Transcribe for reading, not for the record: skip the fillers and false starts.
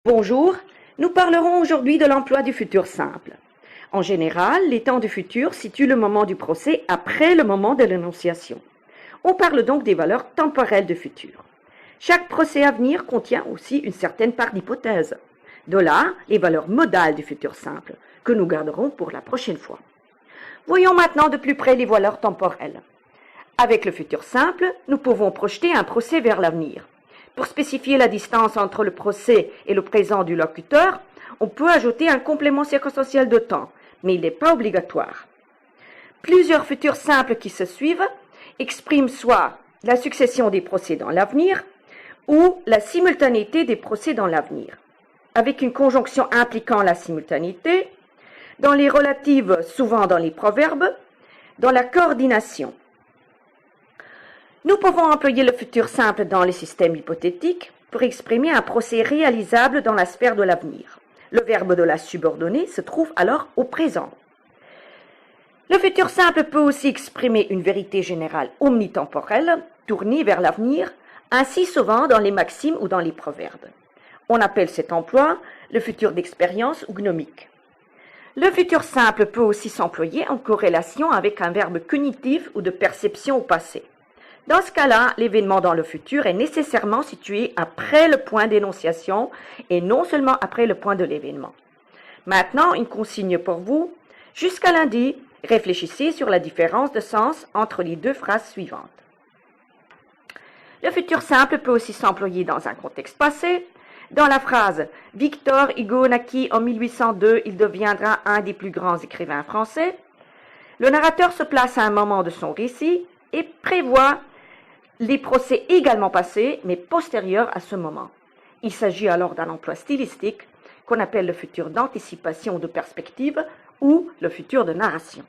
Bonjour, nous parlerons aujourd'hui de l'emploi du futur simple. En général, les temps du futur situent le moment du procès après le moment de l'énonciation. On parle donc des valeurs temporelles du futur. Chaque procès à venir contient aussi une certaine part d'hypothèse. De là, les valeurs modales du futur simple, que nous garderons pour la prochaine fois. Voyons maintenant de plus près les valeurs temporelles. Avec le futur simple, nous pouvons projeter un procès vers l'avenir. Pour spécifier la distance entre le procès et le présent du locuteur, on peut ajouter un complément circonstanciel de temps, mais il n'est pas obligatoire. Plusieurs futurs simples qui se suivent expriment soit la succession des procès dans l'avenir ou la simultanéité des procès dans l'avenir, avec une conjonction impliquant la simultanéité, dans les relatives souvent dans les proverbes, dans la coordination. Nous pouvons employer le futur simple dans les systèmes hypothétiques pour exprimer un procès réalisable dans la sphère de l'avenir. Le verbe de la subordonnée se trouve alors au présent. Le futur simple peut aussi exprimer une vérité générale omnitemporelle, tournée vers l'avenir, ainsi souvent dans les maximes ou dans les proverbes. On appelle cet emploi le futur d'expérience ou gnomique. Le futur simple peut aussi s'employer en corrélation avec un verbe cognitif ou de perception au passé. Dans ce cas-là, l'événement dans le futur est nécessairement situé après le point d'énonciation et non seulement après le point de l'événement. Maintenant, une consigne pour vous. Jusqu'à lundi, réfléchissez sur la différence de sens entre les deux phrases suivantes. Le futur simple peut aussi s'employer dans un contexte passé. Dans la phrase « Victor Hugo naquit en 1802, il deviendra un des plus grands écrivains français », le narrateur se place à un moment de son récit et prévoit les procès également passés, mais postérieurs à ce moment. Il s'agit alors d'un emploi stylistique qu'on appelle le futur d'anticipation ou de perspective ou le futur de narration.